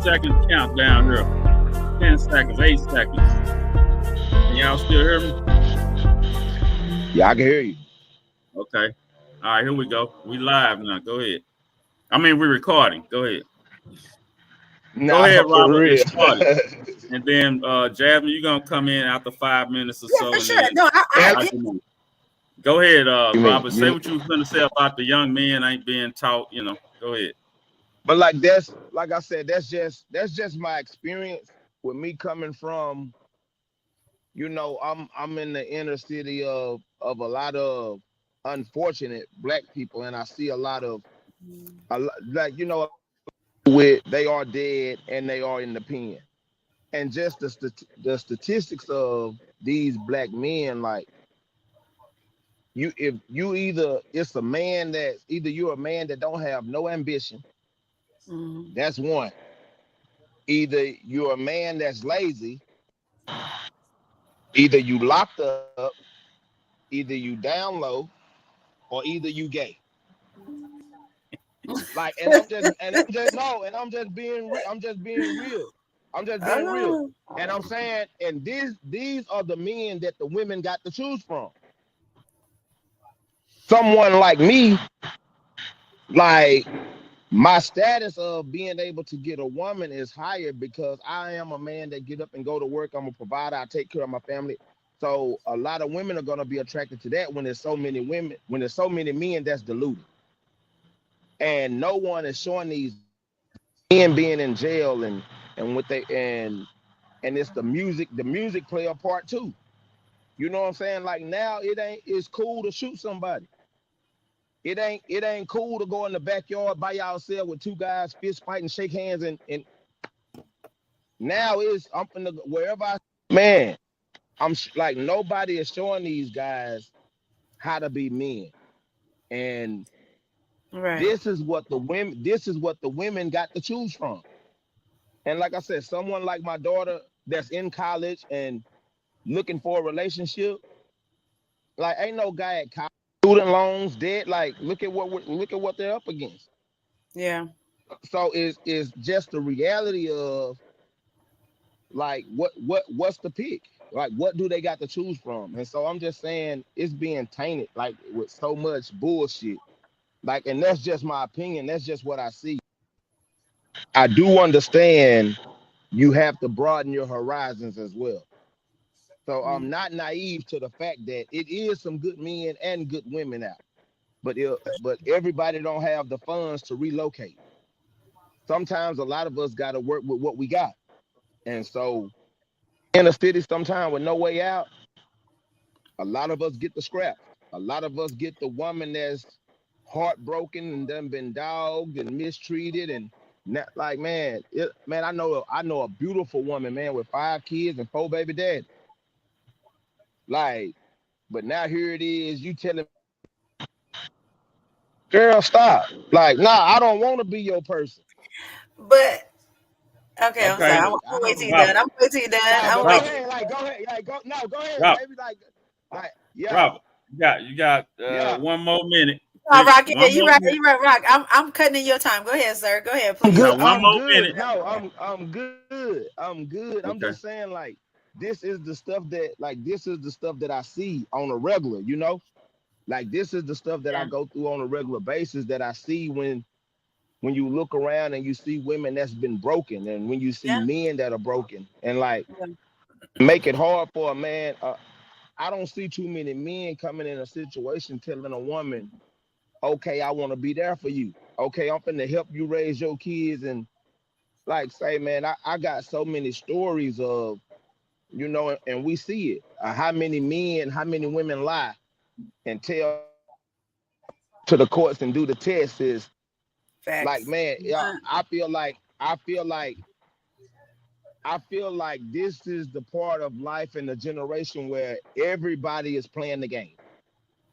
10-second countdown here. 10 seconds, 8 seconds. Can y'all still hear me? Yeah, I can hear you. Okay. All right, here we go. We live now. Go ahead. I mean, we're recording. Go ahead. Go Nah, ahead, for Robert, and real. start it. And then Jasmine, you're gonna come in after 5 minutes or Yeah, so, for and sure. then No, I And get. go ahead, you mean Robert. Say you? what you was gonna say about the young men ain't being taught. Go ahead. But like that's like I said, that's just my experience with me coming from. I'm in the inner city of a lot of unfortunate black people, and I see a lot of like with they are dead and they are in the pen, and just the statistics of these black men, like if you either it's a man that either you're a man that don't have no ambition, Mhm. that's one. Either you're a man that's lazy, either you locked up, either you down low, or either you gay. Like, and I'm just no, and I'm just being I'm just being real. I'm just being real. Oh, And I'm saying, and these are the men that the women got to choose from. Someone like me, like my status of being able to get a woman is higher because I am a man that get up and go to work. I'm a provider. I take care of my family. So a lot of women are gonna be attracted to that when there's so many women, when there's so many men that's deluded. And no one is showing these men being in jail and what they and it's the music play a part too. You know what I'm saying? Like now it's cool to shoot somebody. It ain't cool to go in the backyard by yourself with two guys fist fighting, shake hands, and now I'm from the wherever man, like nobody is showing these guys how to be men. And right. this is what the women got to choose from. And like I said, someone like my daughter that's in college and looking for a relationship, like ain't no guy at college, student loans, debt. Like look at what they're up against. Yeah. So it's just the reality of like what's the pick? Like what do they got to choose from? And so I'm just saying it's being tainted like with so much bullshit. Like, and that's just my opinion. That's just what I see. I do understand you have to broaden your horizons as well. So I'm Mm. not naive to the fact that it is some good men and good women out. But everybody don't have the funds to relocate. Sometimes a lot of us got to work with what we got. And so in a city sometime with no way out, a lot of us get the scrap. A lot of us get the woman that's heartbroken and done been dogged and mistreated and not, like man, I know a beautiful woman, man, with 5 kids and 4 baby daddies. Like, but now here it is, you telling girl stop. Like, nah, I don't want to be your person. But okay, I'm sorry. Okay, I'm Like, gonna I wait don't till you're done. Robert, I'm gonna wait till you're done. nah, I'm but gonna go wait Robert, till ahead, like go ahead, like go no, go ahead, Robert, baby. Like yeah, Robert. You got yeah. one more minute. Oh, Quick, Rock, yeah, one you more right, minute. you right, Rock. I'm cutting in your time. Go ahead, sir. Go ahead, I'm You please. good. got one I'm more good. minute. No, I'm good. I'm good. I'm just Okay. saying, like, this is the stuff that I see on a regular, Like this is the stuff that I Yeah. go through on a regular basis that I see when you look around and you see women that's been broken and when you see Yeah. men that are broken and like Yeah. make it hard for a man. I don't see too many men coming in a situation telling a woman, okay, I want to be there for you. Okay, I'm finna help you raise your kids and like say, man, I got so many stories of, and we see it. How many men, how many women lie and tell to the courts and do the test is like, Facts. man, yeah, Uh, I feel like this is the part of life in the generation where everybody is playing the game.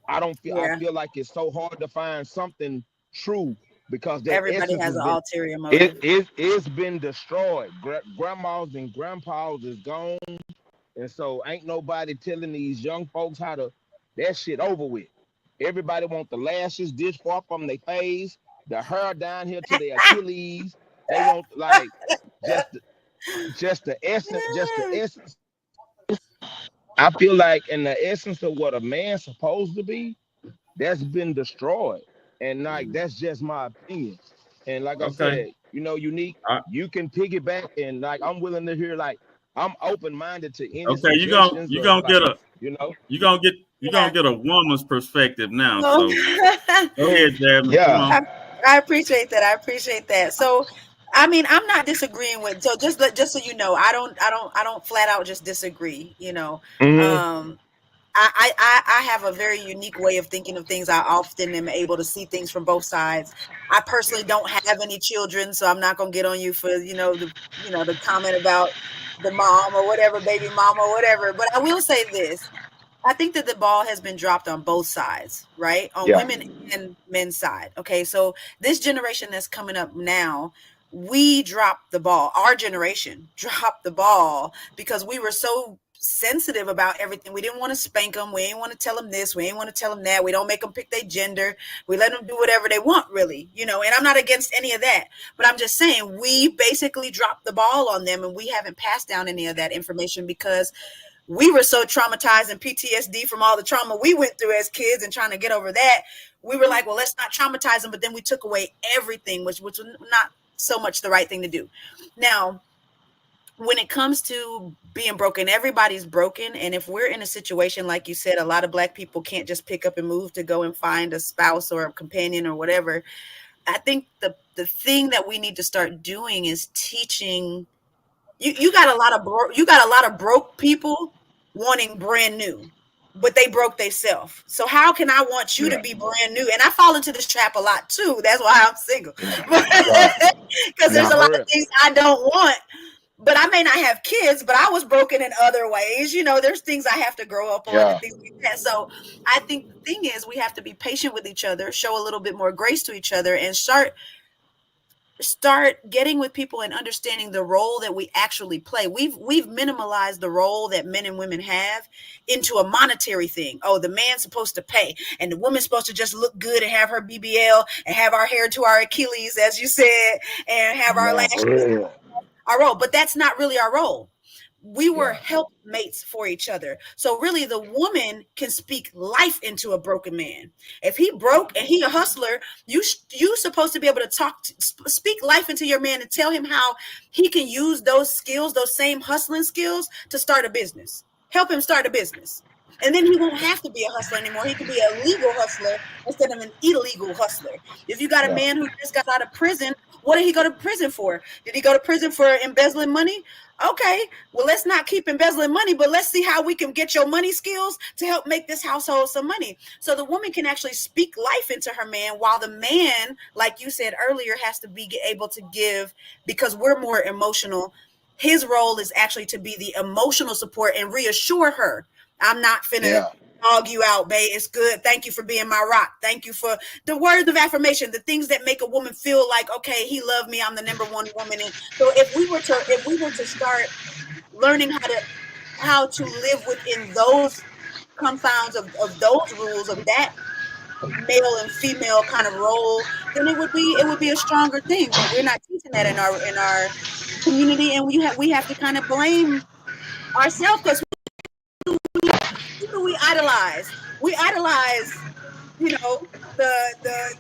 I yeah. feel like it's so hard to find something true because that Everybody essence has has an been ulterior it, motive. it it's been destroyed. Grandmas and grandpas is gone. And so ain't nobody telling these young folks how to that shit over with. Everybody want the lashes this far from their face, the hair down here to their Achilles. They want like just the essence. I feel like in the essence of what a man's supposed to be, that's been destroyed. And like that's just my opinion. And like I Okay. said, Unique, Uh, you can piggyback and like I'm willing to hear like I'm open minded to any okay. suggestions You of gonna like, get a you know. you Yeah. gonna get a woman's perspective now. So, So go ahead, Jasmine. Yeah. Come on. I appreciate that. I appreciate that. So, I mean, I'm not disagreeing with. So just so you know, I don't flat out just disagree. Hmm. I have a very unique way of thinking of things. I often am able to see things from both sides. I personally don't have any children, so I'm not gonna get on you for the comment about the mom or whatever, baby mama or whatever. But I will say this. I think that the ball has been dropped on both sides, right? On Yeah. women and men's side. Okay. So this generation that's coming up now, we dropped the ball. Our generation dropped the ball because we were so sensitive about everything. We didn't want to spank them. We didn't want to tell them this. We didn't want to tell them that. We don't make them pick their gender. We let them do whatever they want, really, and I'm not against any of that, but I'm just saying we basically dropped the ball on them and we haven't passed down any of that information because we were so traumatized and PTSD from all the trauma we went through as kids and trying to get over that. We were like, well, let's not traumatize them. But then we took away everything, which was not so much the right thing to do. Now, when it comes to being broken, everybody's broken. And if we're in a situation, like you said, a lot of Black people can't just pick up and move to go and find a spouse or a companion or whatever. I think the thing that we need to start doing is teaching. You got a lot of broke people wanting brand new, but they broke themselves. So how can I want you to be brand new? And I fall into this trap a lot too. That's why I'm single. Because there's a lot of things I don't want. But I may not have kids, but I was broken in other ways. There's things I have to grow up on and things like that. So I think the thing is we have to be patient with each other, show a little bit more grace to each other, and start getting with people and understanding the role that we actually play. We've minimalized the role that men and women have into a monetary thing. Oh, the man's supposed to pay and the woman's supposed to just look good and have her BBL and have our hair to our Achilles, as you said, and have our lashes. Our role, but that's not really our role. We were helpmates for each other. So really the woman can speak life into a broken man. If he broke and he a hustler, you supposed to be able to speak life into your man and tell him how he can use those skills, those same hustling skills to start a business. Help him start a business. And then he won't have to be a hustler anymore. He can be a legal hustler instead of an illegal hustler. If you got a man who just got out of prison, what did he go to prison for? Did he go to prison for embezzling money? Okay, well, let's not keep embezzling money, but let's see how we can get your money skills to help make this household some money. So the woman can actually speak life into her man, while the man, like you said earlier, has to be able to give, because we're more emotional. His role is actually to be the emotional support and reassure her. I'm not finna dog you out, babe. It's good. Thank you for being my rock. Thank you for the words of affirmation, the things that make a woman feel like, okay, he loved me. I'm the number one woman. And so if we were to start learning how to live within those confounds of those rules, of that male and female kind of role, then it would be a stronger thing. But we're not teaching that in our community, and we have to kind of blame ourselves, because we idolize. We idolize, the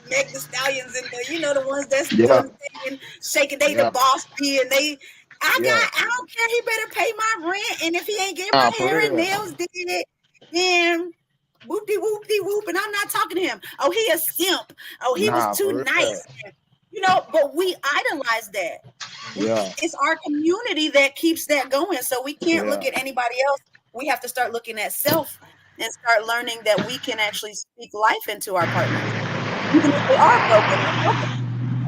Meg Thee Stallions and the ones that's doing and shaking. They the boss B, and I don't care. He better pay my rent, and if he ain't getting my hair and nails did, then whoopty whoopty whoop. And I'm not talking to him. Oh, he a simp. Oh, he was too nice. But we idolize that. It's our community that keeps that going. So we can't look at anybody else. We have to start looking at self and start learning that we can actually speak life into our partners, even if they are broken.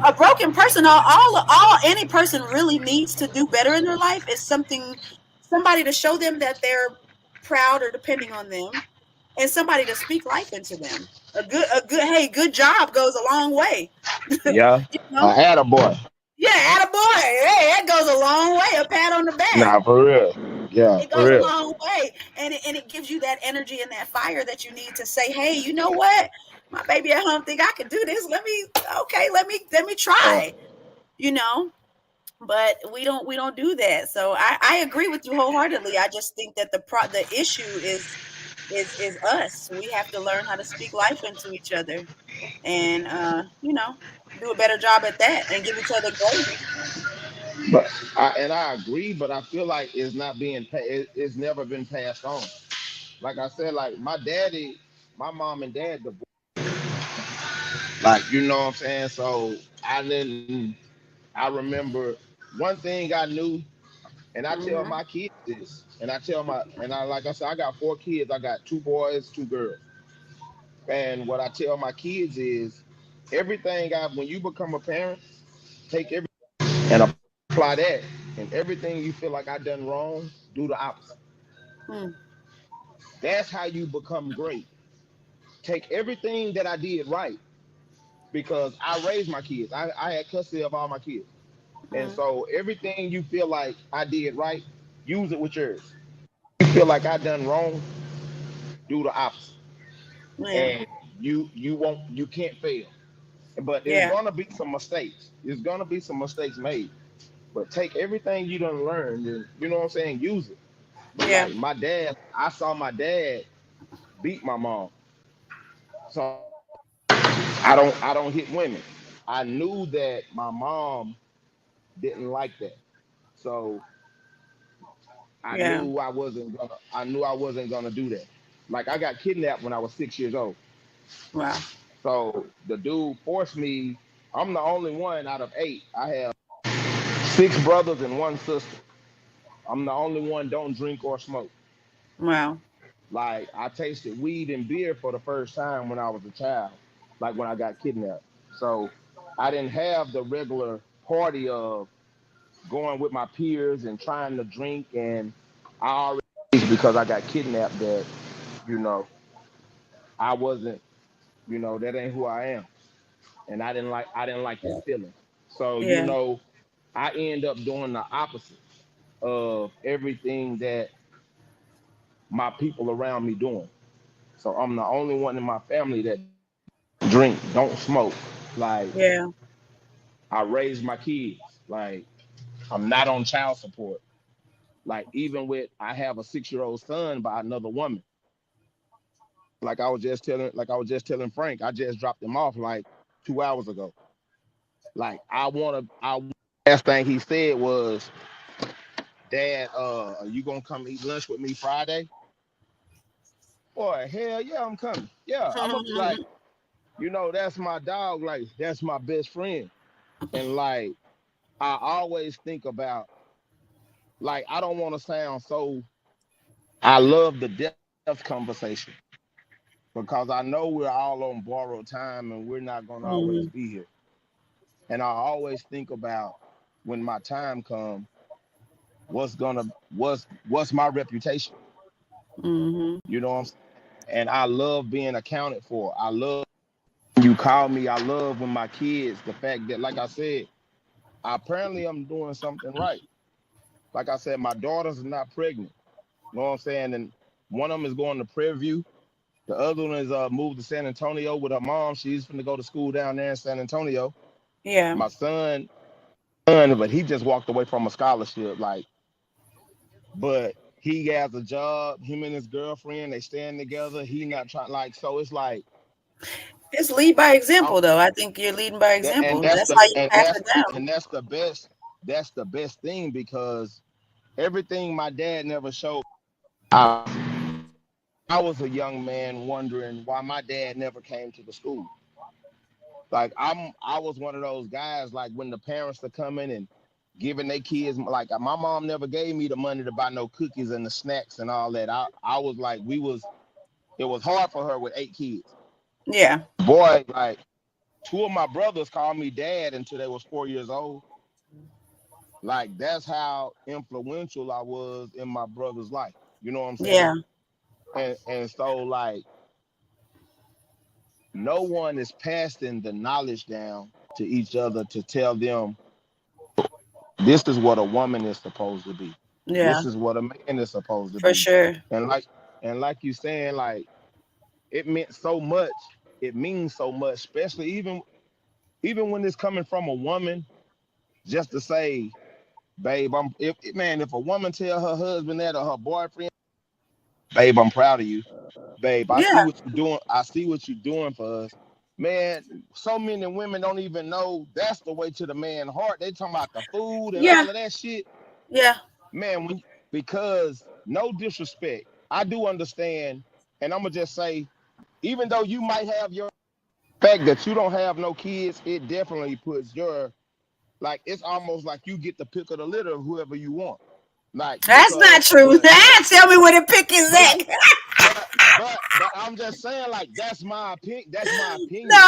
A broken person, all any person really needs to do better in their life is somebody to show them that they're proud or depending on them, and somebody to speak life into them. A good job goes a long way. Attaboy. Yeah, attaboy. Hey, that goes a long way. A pat on the back. Nah, for real. Yeah, it goes a long way, and it gives you that energy and that fire that you need to say, hey, you know what? My baby at home think I can do this. Let me try. but we don't do that. So I agree with you wholeheartedly. I just think that the issue is us. We have to learn how to speak life into each other, and do a better job at that, and give each other grace. But I agree, but I feel like it's not being it's never been passed on. Like I said, like my mom and dad divorced. Like you know what I'm saying. So I didn't. I remember one thing I knew, and I tell Hmm. my kids this, and I like I said, I got 4 kids. I got 2 boys, 2 girls, and what I tell my kids is everything I when you become a parent, take everything and apply that, and everything you feel like I done wrong, do the opposite. Hmm. That's how you become great. Take everything that I did right because I raised my kids. I had custody of all my kids. And Hmm. so everything you feel like I did right, use it with yours. You feel like I done wrong, do the opposite. Yeah. And you can't fail. But it's Yeah. gonna be some mistakes. There's gonna be some mistakes made. But take everything you done learned and you know what I'm saying, use it. But Yeah. like my dad, I saw my dad beat my mom. So I don't hit women. I knew that my mom didn't like that. So Yeah. I knew I wasn't gonna do that. Like I got kidnapped when I was 6 years old. Wow. So the dude forced me. I'm the only one out of 8. I have 6 brothers and 1 sister. I'm the only one don't drink or smoke. Wow. Like I tasted weed and beer for the first time when I was a child, like when I got kidnapped. So I didn't have the regular party of going with my peers and trying to drink, and I already because I got kidnapped that you know I wasn't that ain't who I am, and I didn't like that feeling. So Yeah. I end up doing the opposite of everything that my people around me doing. So I'm the only one in my family that drink, don't smoke. Like Yeah. I raise my kids. Like I'm not on child support. Like even with I have a 6-year-old son by another woman. Like I was just telling Frank, I just dropped him off like 2 hours ago. Like I last thing he said was, Dad, are you gonna come eat lunch with me Friday? Boy, hell yeah, I'm coming. Yeah, I'm gonna be like, that's my dog, like that's my best friend. And like I always think about like I don't want to sound so I love the death conversation because I know we're all on borrowed time and we're not gonna always Hmm. be here. And I always think about when my time comes, what's my reputation? Hmm. You know what I'm saying? And I love being accounted for. I love when you call me. I love when my kids, the fact that, like I said, apparently I'm doing something right. Like I said, my daughters are not pregnant. You know what I'm saying? And one of them is going to Prairie View. The other one is moved to San Antonio with her mom. She's going to go to school down there in San Antonio. Yeah. My son, but he just walked away from a scholarship. Like, but he has a job. Him and his girlfriend, they stand together. He not trying like so. It's like It's lead by I'm example, though. I think you're leading by that, and example. that's That's the how you pass it down. and that's the best. That's the best thing because everything my dad never showed. I was a young man wondering why my dad never came to the school. Like I was one of those guys like when the parents are coming and giving their kids like my mom never gave me the money to buy no cookies and the snacks and all that. I was like it was hard for her with 8 kids. Yeah. Boy, like 2 of my brothers called me dad until they was 4 years old. Like that's how influential I was in my brother's life. You know what I'm saying? Yeah. And so like no one is passing the knowledge down to each other to tell them this is what a woman is supposed to be. Yeah. This is what a man is supposed to For be. sure. And like you saying, like it meant so much. It means so much, especially even when it's coming from a woman, just to say, babe, if a woman tell her husband that or her boyfriend, babe, I'm proud of you. Babe, I see Yeah, what you're doing. I see what you're doing for us. Man, so many women don't even know that's the way to the man's heart. They talking about the food and yeah, all of that shit. yeah. Man, because no disrespect, I do understand, and I'm gonna just say, even though you might have your fact that you don't have no kids, it definitely puts your like it's almost like you get the pick of the litter of whoever you want. Like That's not true. because Tell me where the pick is but at. but I'm just saying like that's my opinion. That's my No, opinion.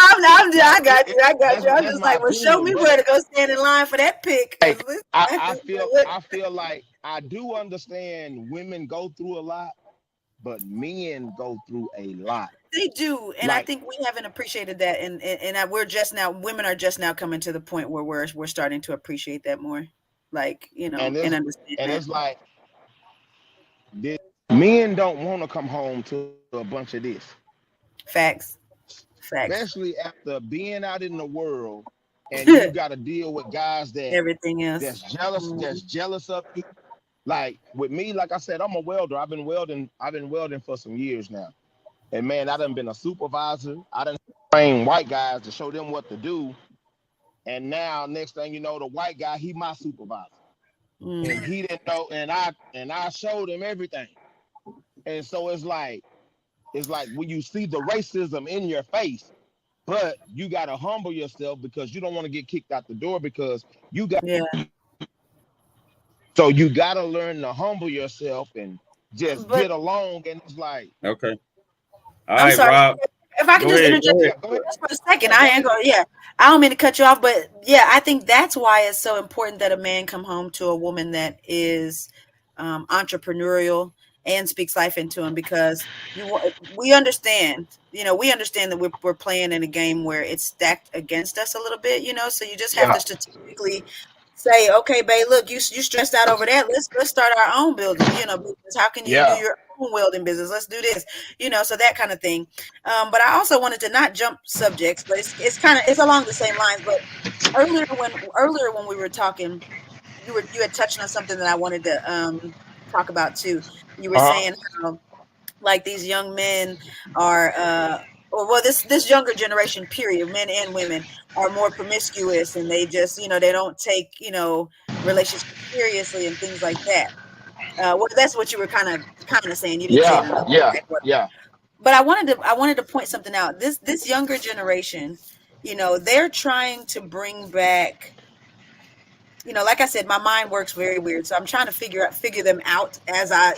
I Like got you. I got you. I'm that's just my like, well, show opinion. me But where to go stand in line for that pick. Cause like listen, I feel like women go through a lot, but men go through a lot. they do, and I Like think we haven't appreciated that, and we're just now. Women are just now coming to the point where we're starting to appreciate that more, like and and it's understand and that. it's like this, men don't want to come home to a bunch of this, Facts, facts. especially after being out in the world and you got to deal with guys Everything else. that's jealous of you. Like with me, like I said, I'm a welder. I've been welding for some years now. And man, I done been a supervisor. I done trained white guys to show them what to do. And now next thing you know, the white guy, he my supervisor. And Mm. he didn't know, and I showed him everything. And so it's like when you see the racism in your face, but you gotta humble yourself because you don't want to get kicked out the door because you got Yeah, so you gotta learn to humble yourself and just but get along. And it's like, Okay. All I'm right, sorry. Rob. If I can Go just ahead. interject Go ahead. yeah, go ahead. just for a second, Yeah, I go ain't ahead. going. Yeah, I don't mean to cut you off, but yeah, I think that's why it's so important that a man come home to a woman that is entrepreneurial and speaks life into him because we understand, we understand that we're playing in a game where it's stacked against us a little bit, so you just have Yeah, to strategically say, okay, babe, look, you stressed out over that. Let's start our own business. How can you do yeah, your own welding business? Let's do this. So that kind of thing. But I also wanted to not jump subjects, but it's along the same lines. But earlier when we were talking, you had touched on something that I wanted to talk about too. You were uh-huh. saying how like these young men are or well this younger generation period, men and women, are more promiscuous, and they just they don't take relationships seriously and things like that. Well, that's what you were kind of saying. You didn't say it Yeah, in a yeah, exact word. yeah, But I wanted to point something out. This younger generation, they're trying to bring back, like I said, my mind works very weird. So I'm trying to figure them out as I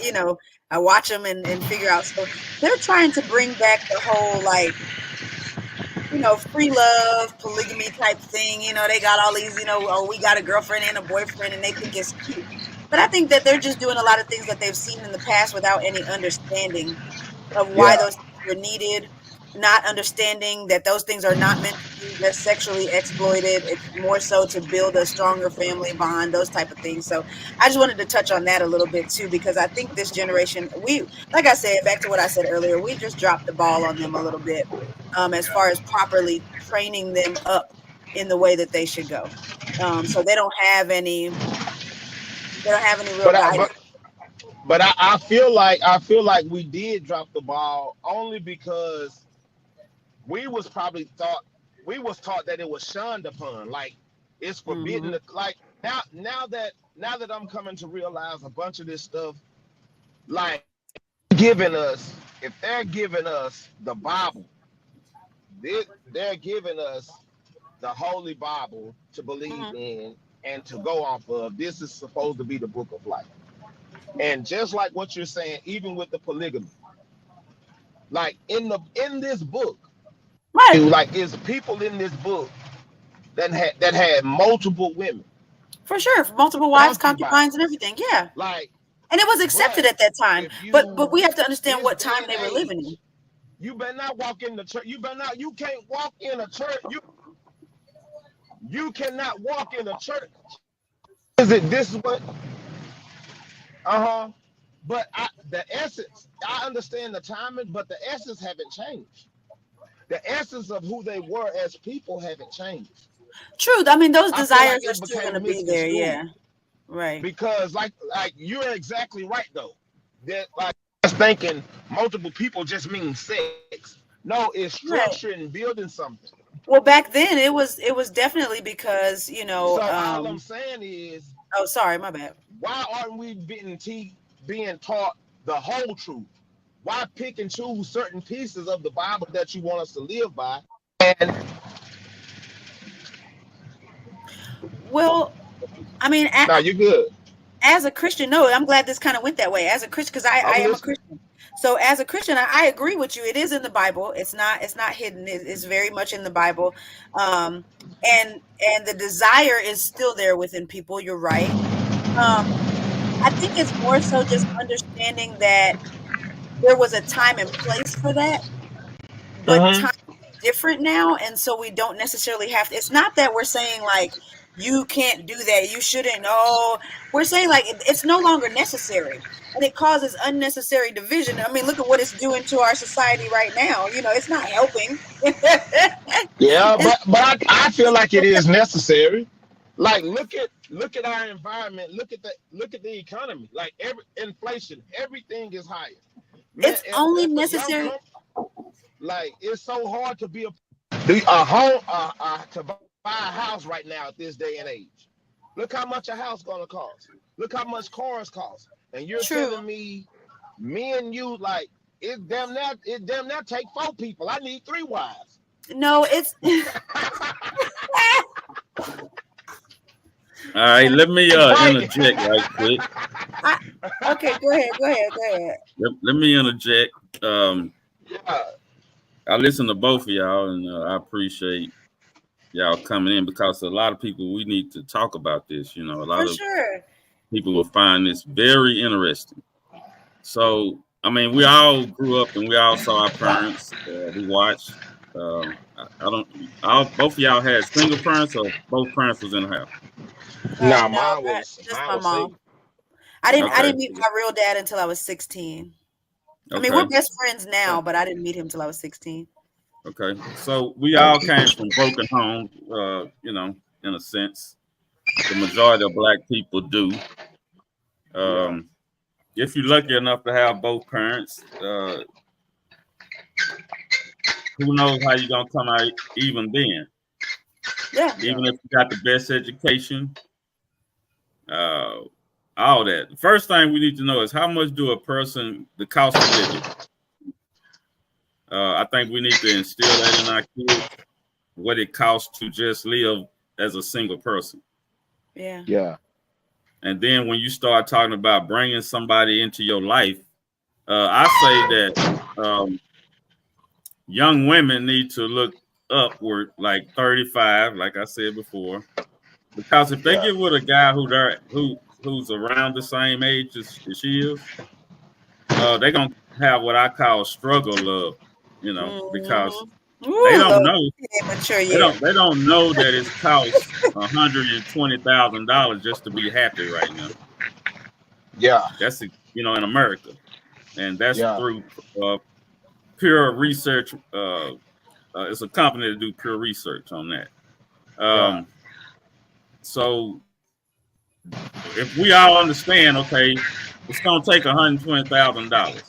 watch them and figure out. So they're trying to bring back the whole like, free love, polygamy type thing. They got all these, oh, we got a girlfriend and a boyfriend, and they think it's cute. But I think that they're just doing a lot of things that they've seen in the past without any understanding of why yeah, those things were needed, not understanding that those things are not meant to be just sexually exploited. It's more so to build a stronger family bond, those type of things. So I just wanted to touch on that a little bit too, because I think this generation, like I said, back to what I said earlier, we just dropped the ball on them a little bit, as far as properly training them up in the way that they should go. So they don't have any real but I guidance. but I feel like we did drop the ball only because we was probably thought we was taught that it was shunned upon. Like it's forbidden Hmm. to like now that I'm coming to realize a bunch of this stuff, like giving us if they're giving us the Bible, they're giving us the Holy Bible to believe Hmm. in and to go off of. This is supposed to be the book of life. And just like what you're saying, even with the polygamy, like in this book, Right. like is people in this book that had multiple women, For sure. Multiple wives, concubines. concubines, and everything. Yeah. Like, And it was accepted but at that time. if But you we have to understand this what day time and they were living in. age, you better not walk in the church. You can't walk in a church. You cannot walk in a church. Is it this what uh-huh. But the essence, I understand the timing, but the essence haven't changed. The essence of who they were as people haven't changed. True. I mean, those I feel like desires are it still going to became be there. misconstrued. Yeah. Right. Because like you're exactly right though. That like I was thinking multiple people just mean sex. No, it's structure and building something. Well, back then it was definitely because, you know, So all I'm saying is, oh, sorry, my bad. why aren't we being taught the whole truth? Why pick and choose certain pieces of the Bible that you want us to live by? And well, I mean, no, you're good. As a Christian, no, I'm glad this kind of went that way. As a Christian, because I am a Christian. So as a Christian, I agree with you. It is in the Bible. It's not hidden. It's very much in the Bible. And the desire is still there within people. You're right. I think it's more so just understanding that there was a time and place for that, but time is different now, and so we don't necessarily have to. It's not that we're saying like you can't do that, you shouldn't. No, we're saying like it's no longer necessary, and it causes unnecessary division. I mean, look at what it's doing to our society right now. You know, it's not helping. Yeah, but I feel like it is necessary. Like look at our environment. Look at the economy. Like inflation, everything is higher. Man, it's only necessary. Like it's so hard to be a home to buy a house right now at this day and age. Look how much a house gonna cost. Look how much cars cost. And you're telling me and you like it damn near take 4 people. I need 3 wives. No, it's all right, let me interject right quick. Okay, go ahead. Let me interject. I listen to both of y'all, and I appreciate y'all coming in because a lot of people, we need to talk about this. You know, a lot of people will find this very interesting. So, I mean, we all grew up and we all saw our parents. We watched. Both of y'all had single parents, or both parents was in the house? No, mine was just my mom. I didn't meet my real dad until I was 16. I mean, we're best friends now, but I didn't meet him till I was 16. Okay, so we all came from broken homes, you know, in a sense. The majority of Black people do. If you're lucky enough to have both parents, who knows how you're gonna come out even then? Yeah. Even if you got the best education, all that. The first thing we need to know is how much do the cost of living. I think we need to instill that in our kids, what it costs to just live as a single person. Yeah. Yeah. And then when you start talking about bringing somebody into your life, I say that young women need to look upward, like 35, like I said before, because if they get with a guy who's around the same age as she is, they're gonna have what I call struggle love, you know, because they don't know. They don't know that it's cost $120,000 just to be happy right now. Yeah, that's in America, and that's through pure research. It's a company that do pure research on that. So if we all understand, okay, it's gonna take $120,000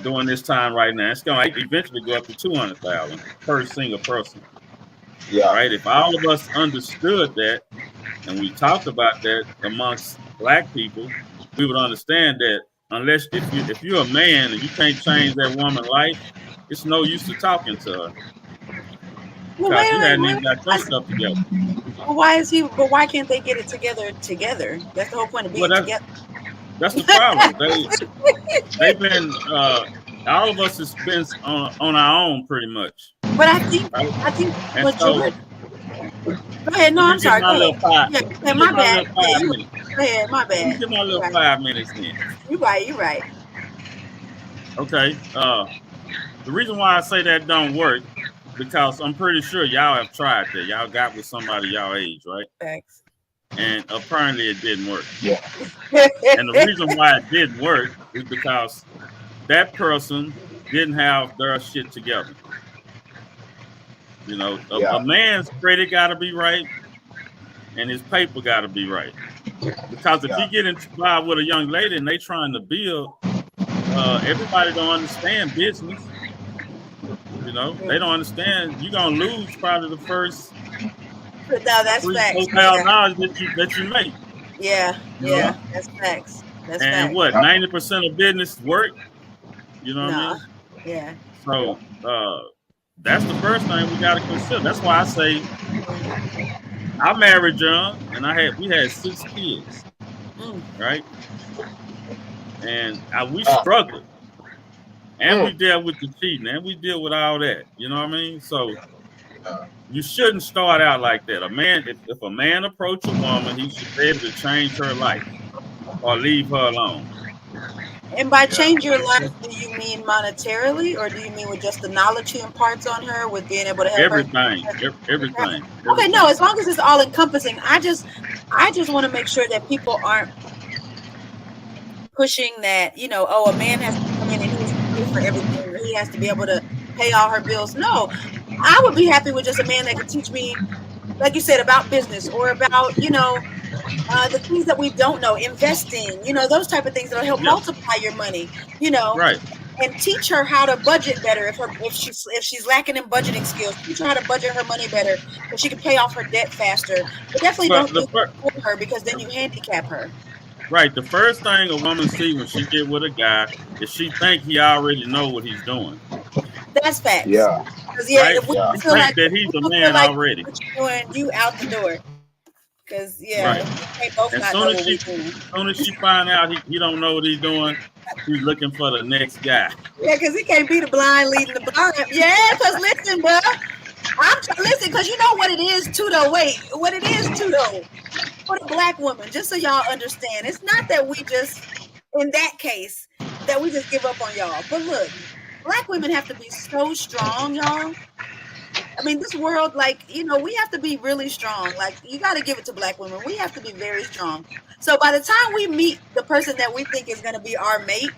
during this time right now. It's gonna eventually go up to $200,000 per single person. Yeah. Right. If all of us understood that, and we talked about that amongst Black people, we would understand that unless if you're a man and you can't change that woman's life, it's no use to talking to her. Well, you hadn't even got your stuff together. Well, why can't they get it together? That's the whole point of being together. That's the problem. They've been all of us has been on our own pretty much. But I think what George. Go ahead. No, I'm sorry. Go ahead. My bad. Go ahead. My bad. Give my little 5 minutes in. You're right. Okay. The reason why I say that don't work, because I'm pretty sure y'all have tried that. Y'all got with somebody y'all age, right? Thanks. And apparently it didn't work. Yeah. And the reason why it didn't work is because that person didn't have their shit together. You know, a man's credit got to be right. and his paper got to be right. Because if you get involved with a young lady and they trying to build, everybody don't understand business. You know, they don't understand. You're gonna lose probably the first No, that's facts. $3,000-$4,000 that you make. Yeah, yeah, that's facts. That's and facts. what 90% of business work. You know what I mean? Yeah. So that's the first thing we got to consider. That's why I say I married young, and we had 6 kids, right? And we struggled, and we dealt with the cheating, and we deal with all that. You know what I mean? So you shouldn't start out like that. A man, if a man approach a woman, he should be able to change her life or leave her alone. And by change your life, do you mean monetarily, or do you mean with just the knowledge he imparts on her, with being able to help everything? Okay, no, as long as it's all encompassing. I just want to make sure that people aren't pushing that, you know, oh, a man has to come in and he has to pay for everything, or he has to be able to pay all her bills. No, I would be happy with just a man that could teach me, like you said, about business, or about, you know, the things that we don't know, investing, you know, those type of things that'll help multiply your money, you know, and teach her how to budget better. If she's lacking in budgeting skills, teach her how to budget her money better, so she can pay off her debt faster. But definitely don't do it for her, because then you handicap her. Right. The first thing a woman see when she get with a guy is she think he already know what he's doing. That's facts. Yeah. Right? If we feel like that he's a man already, you out the door. Because as soon as she find out he don't know what he's doing, she's looking for the next guy. Yeah, because he can't be the blind leading the blind. Yeah, because listen, bro. Listen, because you know what it is too, though. What it is too, though, for the black woman, just so y'all understand, it's not that we just, in that case, that we just give up on y'all. But look, black women have to be so strong, y'all. I mean, this world, like, you know, we have to be really strong. Like, you got to give it to black women. We have to be very strong. So by the time we meet the person that we think is going to be our mate,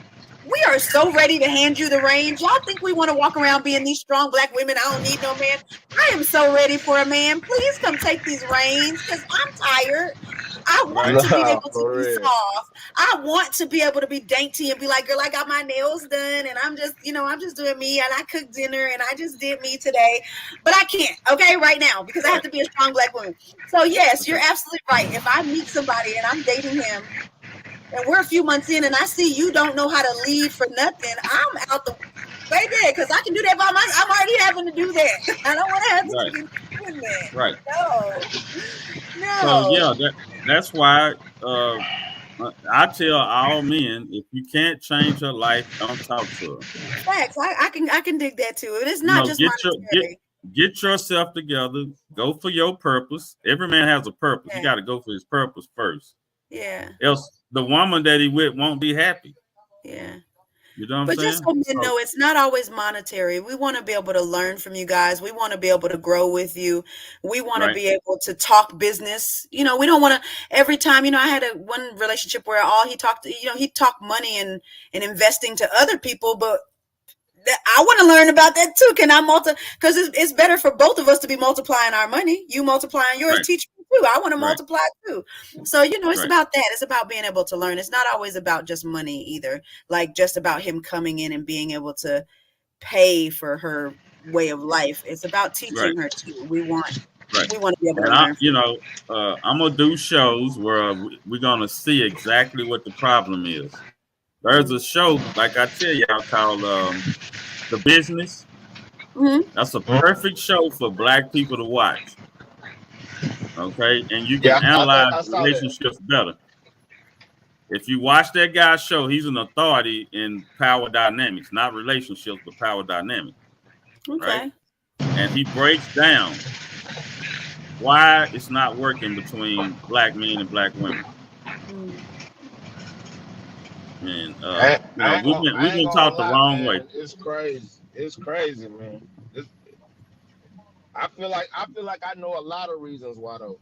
we are so ready to hand you the reins. Y'all think we want to walk around being these strong black women? I don't need no man. I am so ready for a man. Please come take these reins, because I'm tired. I want to be able to be soft. I want to be able to be dainty and be like, girl, I got my nails done, and I'm just, you know, I'm just doing me, and I cooked dinner, and I just did me today. But I can't, okay, right now, because I have to be a strong black woman. So yes, you're absolutely right. If I meet somebody and I'm dating him, and we're a few months in, and I see you don't know how to lead for nothing, I'm out the way there, because I can do that by myself. I'm already having to do that. I don't want to have to be doing that. Right. No. So yeah, that's why I tell all men, if you can't change her life, don't talk to her. Facts. I can dig that too. It is not just get yourself together. Go for your purpose. Every man has a purpose. You got to go for his purpose first. Yeah. Else the woman that he with won't be happy. Yeah. You know what I'm saying? Just so men know, it's not always monetary. We want to be able to learn from you guys. We want to be able to grow with you. We want to be able to talk business. You know, we don't want to every time, you know, I had one relationship where all he talked, you know, he talked money and investing to other people, but I want to learn about that too. Can I because it's better for both of us to be multiplying our money. You multiplying yours, teach me too. I want to multiply too. So, you know, it's about that. It's about being able to learn. It's not always about just money either. Like just about him coming in and being able to pay for her way of life. It's about teaching her too. We want to be able to learn. You know, I'm going to do shows where we're going to see exactly what the problem is. There's a show, like I tell y'all, called The Business. Mm-hmm. That's a perfect show for black people to watch. Okay? And you can analyze relationships better. If you watch that guy's show, he's an authority in power dynamics, not relationships, but power dynamics. Okay. Right? And he breaks down why it's not working between black men and black women. And we've been taught the wrong way. It's crazy, man. I feel like I know a lot of reasons why though.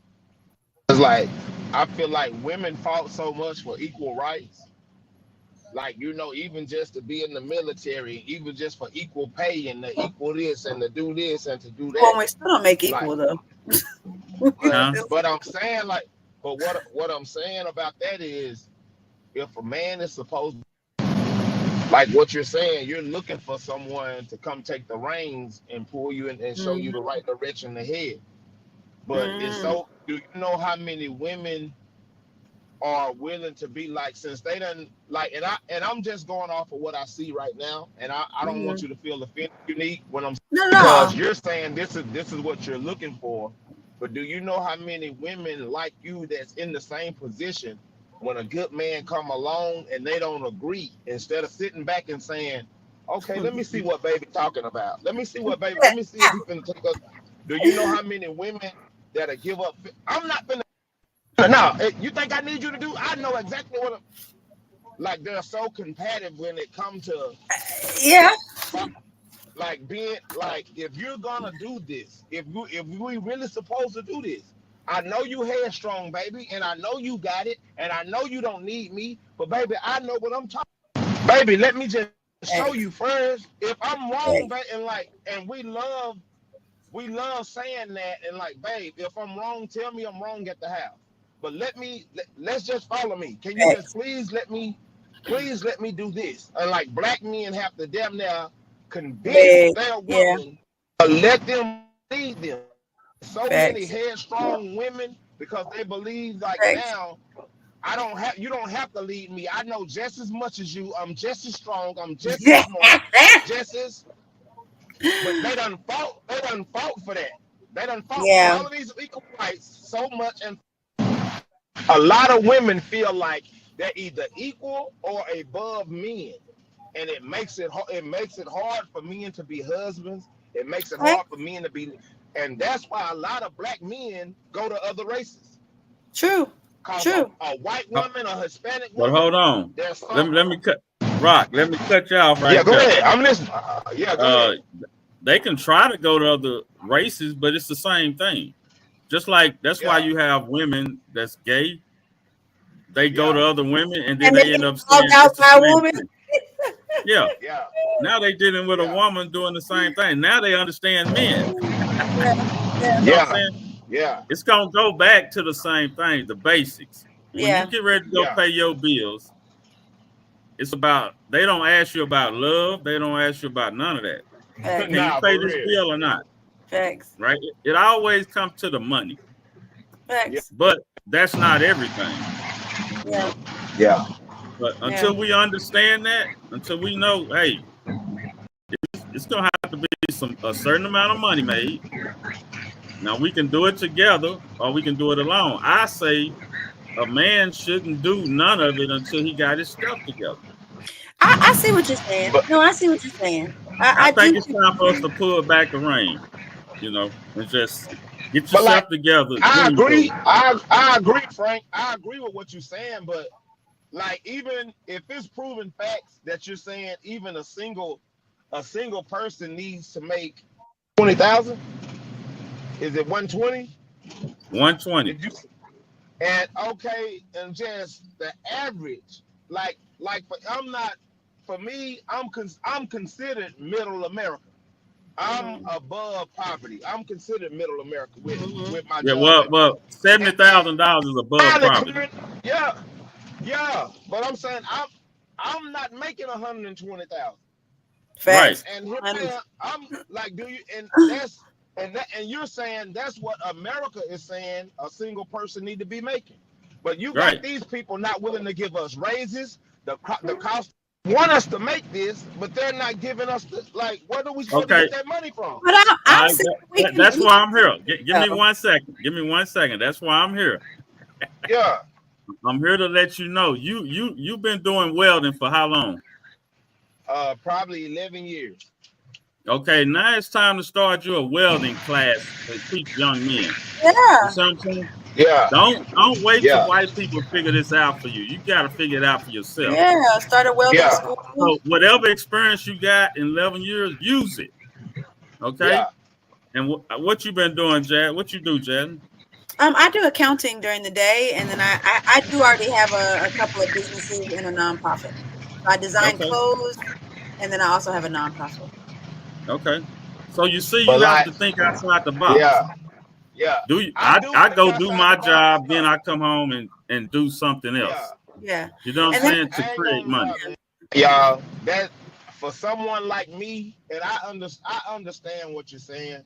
It's like I feel like women fought so much for equal rights. Like, you know, even just to be in the military, even just for equal pay and to equal this and to do this and to do that. Well, we still don't make equal though. Huh? But I'm saying like, but what I'm saying about that is, if a man is supposed, like what you're saying, you're looking for someone to come take the reins and pull you in and show you the right direction ahead. But it's so, do you know how many women are willing to be like, since they done like, and I'm just going off of what I see right now, and I don't want you to feel offended, Unique, when I'm because you're saying this is what you're looking for. But do you know how many women like you that's in the same position, when a good man come along and they don't agree, instead of sitting back and saying, okay, let me see what baby talking about. Let me see if he finna take us. Do you know how many women that'll give up? I'm not finna. No, you think I need you to do? I know exactly what I'm, like, they're so competitive when it comes to like being like, if you're gonna do this, if we really supposed to do this, I know you headstrong, baby, and I know you got it, and I know you don't need me, but baby, I know what I'm talking. Baby, let me just show you first. If I'm wrong, and we love saying that, and like, babe, if I'm wrong, tell me I'm wrong at the house. But let's just follow me. Can you just please let me do this? And like, black men have to damn near convince their woman to let them lead them. So many headstrong women, because they believe like, now you don't have to lead me. I know just as much as you. I'm just as strong. I'm just as smart. Just as. But they done fought for that. They done fought for all of these equal rights so much, and a lot of women feel like they're either equal or above men, and it makes it hard for men to be husbands. It makes it hard for men to be, and that's why a lot of black men go to other races. True. A white woman, a Hispanic woman. But hold on. Let me cut you off right there. Yeah, go ahead. I'm listening. Go ahead. They can try to go to other races, but it's the same thing. Just like that's why you have women that's gay. They go to other women, and then they end up saying it's the same thing. Yeah. Now they dealing with a woman doing the same thing. Now they understand men. It's gonna go back to the same thing, the basics. When you get ready to go pay your bills, it's about, they don't ask you about love. They don't ask you about none of that. Can you pay this bill or not? Facts. Right? It always comes to the money. Facts. But that's not everything. Yeah. But until we understand that, until we know, hey, it's gonna have to be a certain amount of money made. Now we can do it together, or we can do it alone. I say a man shouldn't do none of it until he got his stuff together. I see what you're saying. I see what you're saying. I think it's time for us to pull back the rein, and just get yourself together. I agree. I agree, Frank. I agree with what you're saying, but like, even if it's proven facts that you're saying, even a single person needs to make 20,000. Is it 120? 120. And okay, and just the average, I'm considered middle America. I'm above poverty. I'm considered middle America with my job. Well, $70,000 is above poverty. Yeah, but I'm saying I'm not making 120,000. Right. And I'm like, do you? And you're saying that's what America is saying a single person need to be making. But you got these people not willing to give us raises. The cost want us to make this, but they're not giving us where do we supposed to get that money from? But that's why I'm here. Give me 1 second. Give me 1 second. That's why I'm here. Yeah. I'm here to let you know you've been doing welding for how long? Probably 11 years. Okay, now it's time to start your welding class to teach young men. Yeah. You see what I'm saying? Yeah. Don't wait till white people figure this out for you. You got to figure it out for yourself. Yeah, start a welding school. So whatever experience you got in 11 years, use it. Okay? Yeah. And what you been doing, Jad? What you do, Jad? I do accounting during the day, and then I do already have a couple of businesses and a nonprofit. I design clothes, and then I also have a nonprofit. Okay. So you see, you have to think outside the box. Yeah. I go do my job, then I come home and do something else. Yeah. You know what I'm saying? To create money. Yeah, that for someone like me, and I understand what you're saying,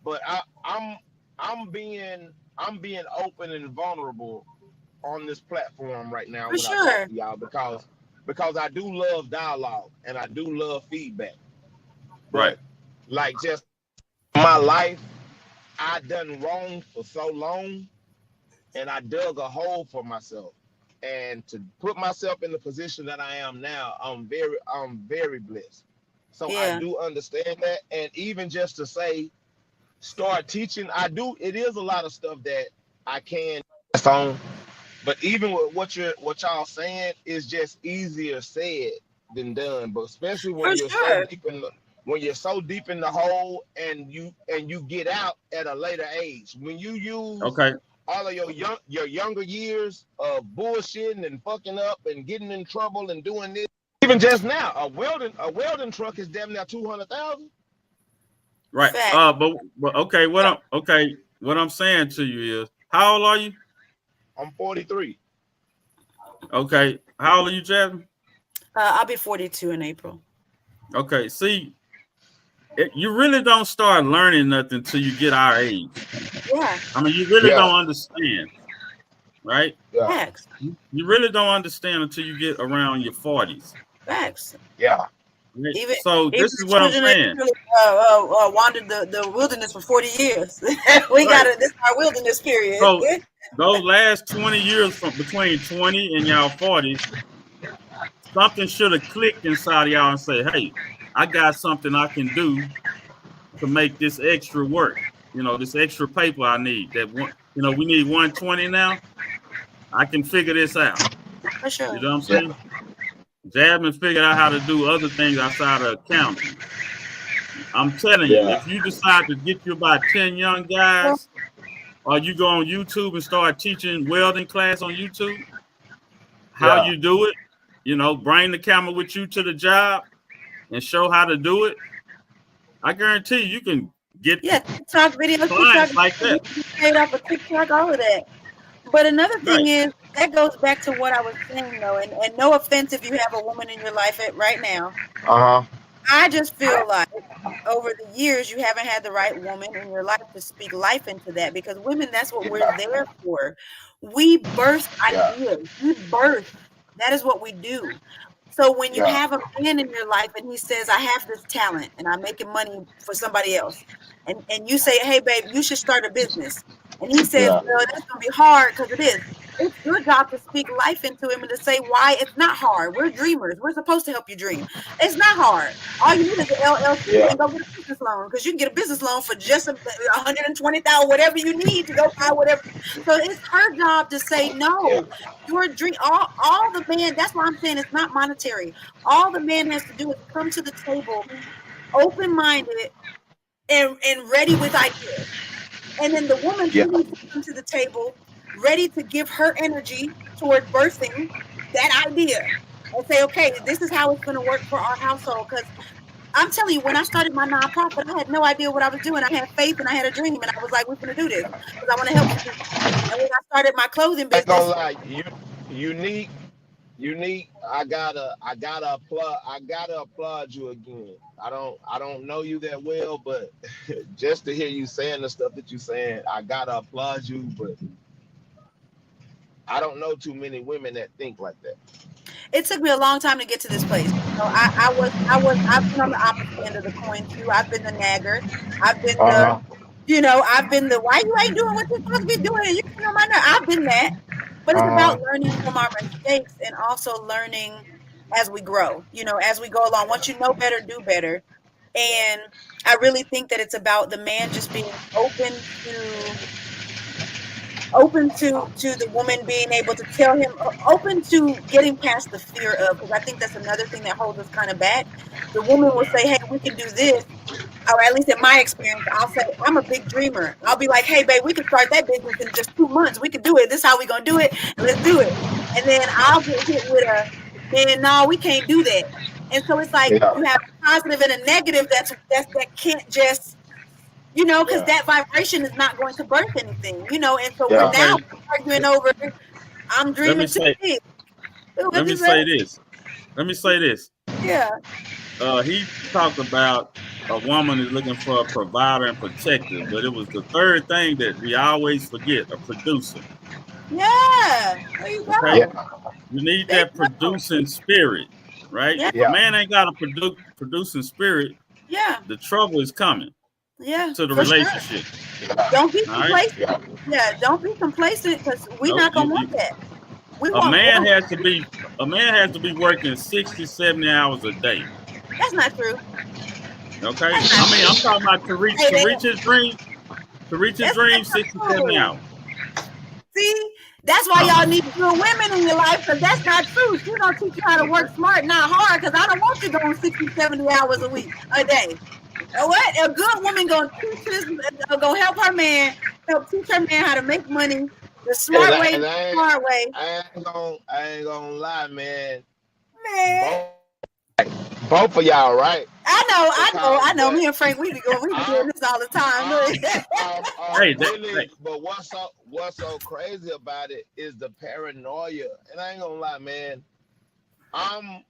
but I'm being open and vulnerable on this platform right now For when I sure. talk to y'all because I do love dialogue and I do love feedback. Right. But like just my life, I done wrong for so long, and I dug a hole for myself. And to put myself in the position that I am now, I'm very blessed. So Yeah. I do understand that, and even just to say, start teaching. It is a lot of stuff that I can on, but even with what y'all saying is just easier said than done. But especially when For you're sure. so deep in the hole, and you get out at a later age, when you use Okay. all of your younger years of bullshitting and fucking up and getting in trouble and doing this. Even just now, a welding truck is damn near $200,000. Right. Fact. But okay, what I'm saying to you is, how old are you? I'm 43. Okay. How old are you, Jasmine? I'll be 42 in April. Okay. See, you really don't start learning nothing till you get our age. Yeah. I mean, you really don't understand, right? Yeah. Facts. You really don't understand until you get around your 40s. Facts. Yeah. So this is what I'm saying. Wandered the wilderness for 40 years. We got it. This is our wilderness period. So those last 20 years from between 20 and y'all 40s, something should have clicked inside of y'all and say, hey, I got something I can do to make this extra work. You know, this extra paper I need. We need 120 now. I can figure this out. For sure. You know what I'm saying? Jasmine figured out how to do other things outside of accounting. I'm telling you, if you decide to get you about 10 young guys, or you go on YouTube and start teaching welding class on YouTube, how you do it, bring the camera with you to the job and show how to do it. I guarantee you can get TikTok videos, clients like that. Straight off of TikTok, all of that. But another thing is, that goes back to what I was saying, though, and no offense if you have a woman in your life right now. I just feel like over the years you haven't had the right woman in your life to speak life into that, because women, that's what we're there for. We birth ideas. We birth. That is what we do. So when you have a man in your life and he says, I have this talent and I'm making money for somebody else, and you say, hey, babe, you should start a business. And he says, well, that's going to be hard because it is. It's your job to speak life into him and to say why it's not hard. We're dreamers. We're supposed to help you dream. It's not hard. All you need is an LLC and go get a business loan, because you can get a business loan for just $120,000, whatever you need to go buy whatever. So it's her job to say, no, your dream, all the man, that's why I'm saying it's not monetary. All the man has to do is come to the table open-minded and ready with ideas. And then the woman needs to come to the table ready to give her energy toward birthing that idea and say, okay, this is how it's going to work for our household. Because I'm telling you, when I started my nonprofit, I had no idea what I was doing. I had faith and I had a dream, and I was like, we're going to do this because I want to help people. And when I started my clothing business, I ain't gonna lie, unique. I gotta applaud you again. I don't know you that well, but just to hear you saying the stuff that you're saying, I gotta applaud you. But I don't know too many women that think like that. It took me a long time to get to this place. I've been on the opposite end of the coin too. I've been the nagger. I've been I've been the why you ain't doing what you're supposed to be doing. You know my nerve. I've been that. But it's about learning from our mistakes and also learning as we grow, as we go along. Once you know better, do better. And I really think that it's about the man just being open to the woman being able to tell him, open to getting past the fear of, because I think that's another thing that holds us kind of back. The woman will say, hey, we can do this. Or at least in my experience, I'll say, I'm a big dreamer. I'll be like, hey, babe, we can start that business in just 2 months. We can do it. This is how we're going to do it. And let's do it. And then I'll get hit with man, no, we can't do that. And so it's like you have a positive and a negative that can't just You know, because Yeah. that vibration is not going to birth anything. You know, and so Yeah. we're now arguing over. I'm Let dreaming me too say. big. What Let me you say this. Let me say this. Yeah. He talked about a woman is looking for a provider and protector, but it was the third thing that we always forget: a producer. Yeah. There you go. Okay, Yeah. you need There you that go. producing spirit, right? Yeah. If a Yeah. man ain't got a producing spirit, Yeah. the trouble is coming Yeah. to the For sure. relationship. Don't be All right. complacent. Yeah. Don't be complacent because we're No, not gonna want that. We a want man growth. has to be working 60, 70 hours a day. That's not true. Okay. That's not I mean, I'm true. talking about to reach his dream, That's 60, not 70 true. hours. See, that's why y'all need good women in your life because that's not true. She's gonna teach you how to work smart, not hard. Because I don't want you going 60, 70 hours a day. What a good woman gonna help her man, help teach her man how to make money the smart way, And the smart way. I ain't gonna lie, man. Man, Both of y'all, right? I know. Me and Frank, we be doing this all the time. Hey, but what's so crazy about it is the paranoia. And I ain't gonna lie, man. I'm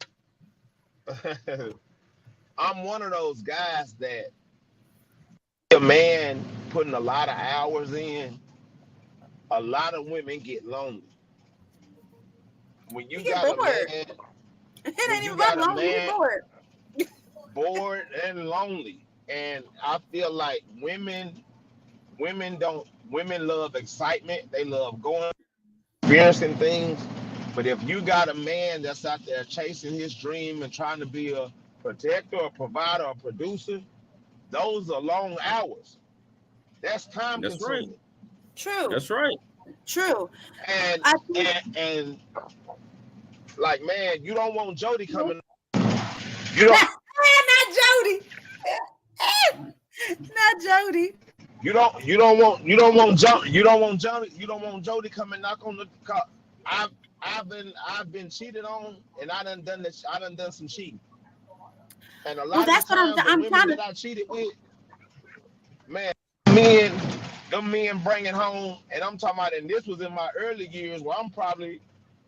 one of those guys that a man putting a lot of hours in, a lot of women get lonely. When you got a man, it ain't even about lonely, you get bored and lonely. And I feel like women love excitement. They love going, experiencing things. But if you got a man that's out there chasing his dream and trying to be a protector, a provider, a producer, those are long hours. That's time consuming. Right. True. That's right. True. And like, man, you don't want Jody coming. You don't. Not Jody. Not Jody. You don't want Jody coming knock on the car. I've been cheated on, and I done done some cheating. And a lot of times the women that I cheated with, man, them men bringing home, and I'm talking about, and this was in my early years where I'm probably,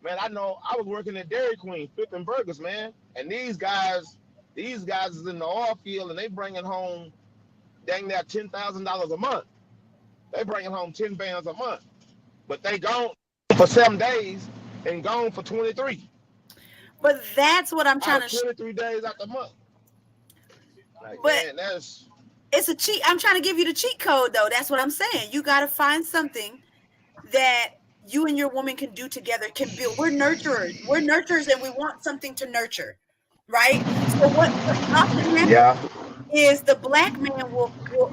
man, I know I was working at Dairy Queen flipping burgers, man, and these guys is in the oil field, and they bringing home dang near $10,000 a month. They bringing home 10 bands a month, but they gone for 7 days and gone for 23. But that's what I'm trying to 23 days out the month. Like, but man, it's a cheat. I'm trying to give you the cheat code, though. That's what I'm saying. You got to find something that you and your woman can do together, can build. We're nurturers. We're nurturers, and we want something to nurture, right? So what often happens is the black man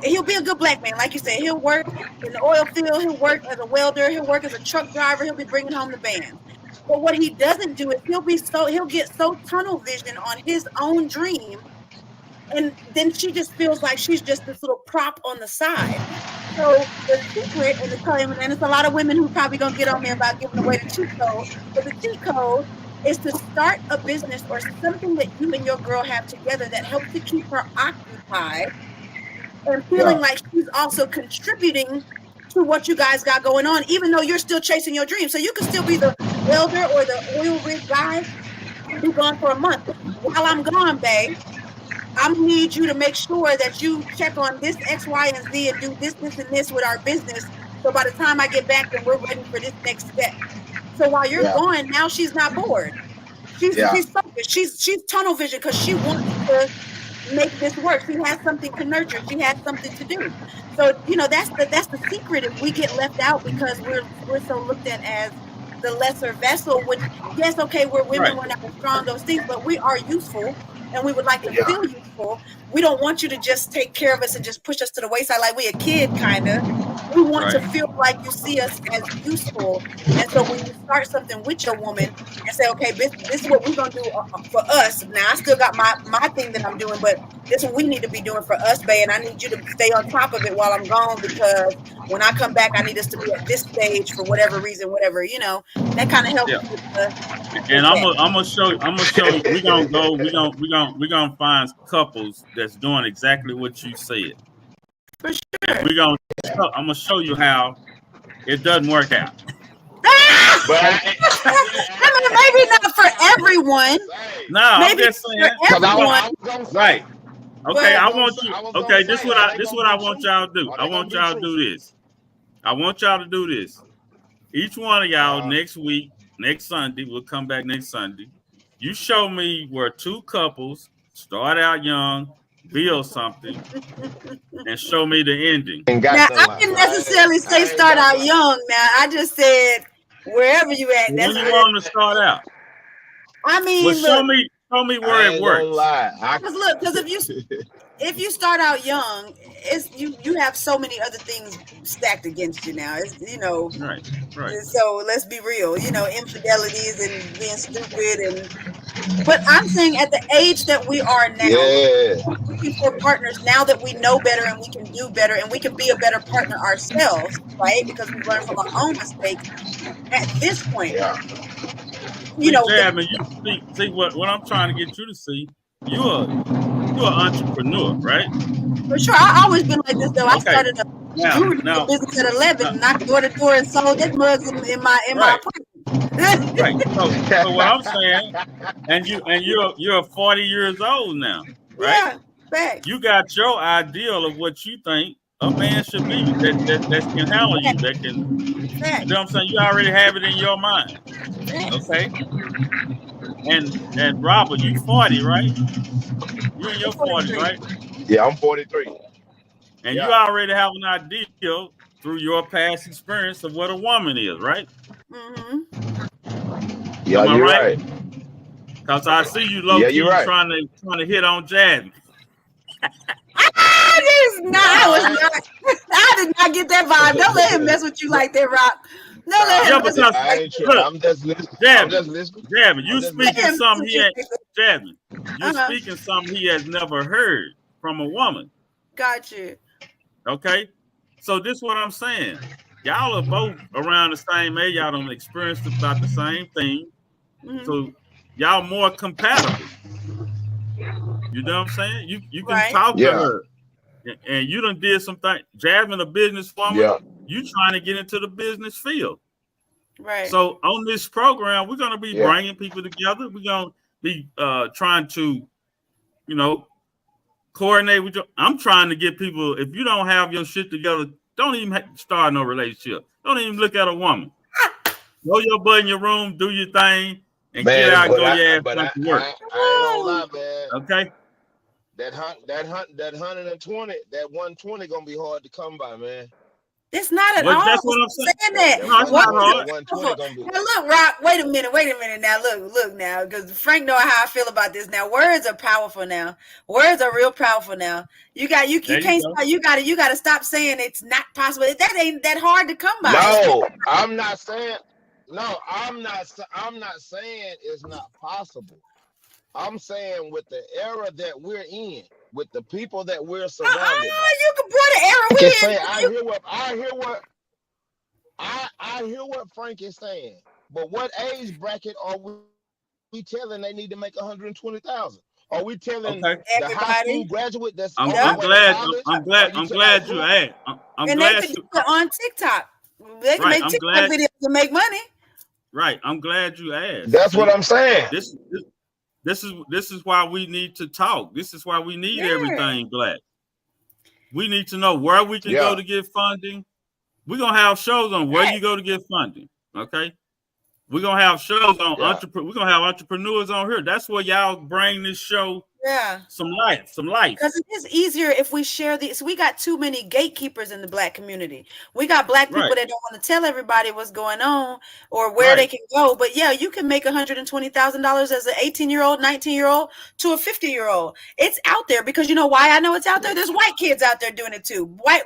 he'll be a good black man, like you said. He'll work in the oil field. He'll work as a welder. He'll work as a truck driver. He'll be bringing home the band. But what he doesn't do is he'll get so tunnel vision on his own dream. And then she just feels like she's just this little prop on the side. So the secret, and it's a lot of women who probably gonna get on me about giving away the cheat code, but the cheat code is to start a business or something that you and your girl have together that helps to keep her occupied and feeling like she's also contributing to what you guys got going on, even though you're still chasing your dream. So you can still be the welder or the oil rig guy and be gone for a month. While I'm gone, babe, I need you to make sure that you check on this X, Y, and Z and do this, and this with our business. So by the time I get back, then we're ready for this next step. So while you're gone, now she's not bored. She's focused. She's tunnel vision because she wants to make this work. She has something to nurture. She has something to do. So that's the secret. If we get left out because we're so looked at as the lesser vessel, which yes, okay, we're women, we're not strong, those things, but we are useful. And we would like to feel useful. We don't want you to just take care of us and just push us to the wayside like we a kid, kind of. We want to feel like you see us as useful. And so when you start something with your woman and say, okay, this is what we're going to do for us. Now, I still got my thing that I'm doing, but this is what we need to be doing for us, babe. And I need you to stay on top of it while I'm gone because when I come back, I need us to be at this stage for whatever reason, whatever, that kind of helps. Yeah. And I'm gonna show you. We're gonna find couples that's doing exactly what you said. For sure. I'm gonna show you how it doesn't work out. But I mean, maybe not for everyone. No, I'm Maybe just saying. for everyone. Right. Okay, I want you. Okay, this say, what are I they this gonna what I be want true? y'all to do. Are they I gonna want be y'all to true? do this. I want y'all to do this. Each one of y'all next week, next Sunday, we'll come back next Sunday. You show me where two couples start out young, build something, and show me the ending. Now, I didn't necessarily say start out young. Now, I just said wherever you at. When That's you want them to start out. I mean, Well, show look, me where it works. because look, because if you start out young, it's you have so many other things stacked against you now. It's Right. So let's be real, infidelities and being stupid but I'm saying at the age that we are now, looking for partners now that we know better and we can do better and we can be a better partner ourselves, right? Because we've learned from our own mistakes. At this point, Jasmine, you see what I'm trying to get you to see. You're an entrepreneur, right? For sure. I always been like this though. I started a jewelry business at 11, knocked door to door and sold that mugs in my apartment. Right. So what I'm saying, and you're 40 years old now, right? Yeah, fact. You got your ideal of what you think a man should be that can handle you, that can. Fact. You know what I'm saying? You already have it in your mind. Okay. And Robert, you 40, right? You in your 40s, right? Yeah, I'm 43. And you already have an idea through your past experience of what a woman is, right? Mm-hmm. Yeah, you're right. Because I see you low key trying to hit on Jasmine. I did not get that vibe. Don't let him mess with you like that, Rob. No, let him mess with you like that. I'm just listening. Jasmine, you speaking something he ain't. Jasmine, you speaking something he has never heard from a woman. Gotcha. Okay, so this is what I'm saying. Y'all are both around the same age. Y'all don't experience about the same thing. Mm-hmm. So y'all more compatible. You know what I'm saying? You can talk to her. And you done did something. Jasmine, a businesswoman, you trying to get into the business field. Right. So on this program, we're going to be bringing people together. We're going to be trying to, coordinate with you. I'm trying to get people, if you don't have your shit together, don't even start no relationship. Don't even look at a woman. Go your butt in your room, do your thing, and get out, go your ass back to work. I ain't gonna lie, man. Okay. That 120, that 120 gonna be hard to come by, man. It's not at all. That's what I'm saying. That. No, it's not hard. Now look, Rock. Wait a minute. Now look now, because Frank know how I feel about this. Now words are powerful. Now words are real powerful. Now you can't stop. You gotta stop saying it's not possible. That ain't that hard to come by. No, I'm not saying. No, I'm not saying it's not possible. I'm saying with the era that we're in, with the people that we're surrounded by. You can put the era we're in. I hear what Frank is saying. But what age bracket are we telling they need to make 120,000? Are we telling the high school graduate that's I'm glad you asked. And they can do it on TikTok. They can make TikTok videos to make money. Right. I'm glad you asked. That's what I'm saying. This is why we need to talk. This is why we need everything black. We need to know where we can go to get funding. We're gonna have shows on where you go to get funding. Okay. We're gonna have shows on we're gonna have entrepreneurs on here. That's where y'all bring this show. Some life. Because it is easier if we share these. We got too many gatekeepers in the black community. We got black people that don't want to tell everybody what's going on or where they can go. But you can make $120,000 as an 18-year-old, 19-year-old to a 50-year-old. It's out there because you know why I know it's out there? There's white kids out there doing it too. White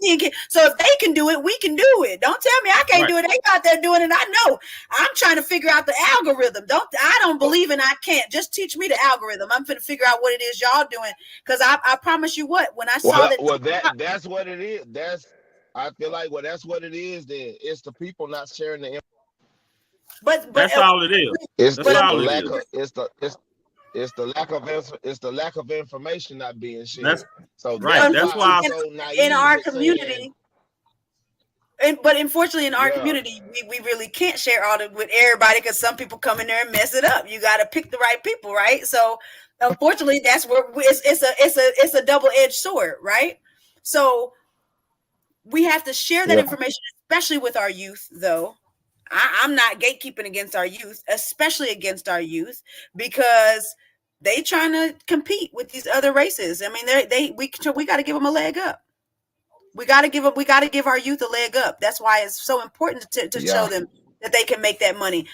Indian kids. So if they can do it, we can do it. Don't tell me I can't do it. They out there doing it. I know. I'm trying to figure out the algorithm. I don't believe in I can't. Just teach me the algorithm. I'm to figure out what it is y'all doing, because I promise you what, when I saw that's what it is. I feel like that's what it is. Then it's the people not sharing the info. But that's all it is. It's the lack of It's the lack of information not being shared. That's so right. That's why in our community. But unfortunately, in our community, we really can't share all with everybody because some people come in there and mess it up. You got to pick the right people, right? So, unfortunately, that's where it's a double-edged sword, right? So, we have to share that information, especially with our youth. Though I'm not gatekeeping against our youth, especially against our youth, because they trying to compete with these other races. I mean, we got to give them a leg up. We got to give our youth a leg up. That's why it's so important to show them that they can make that money.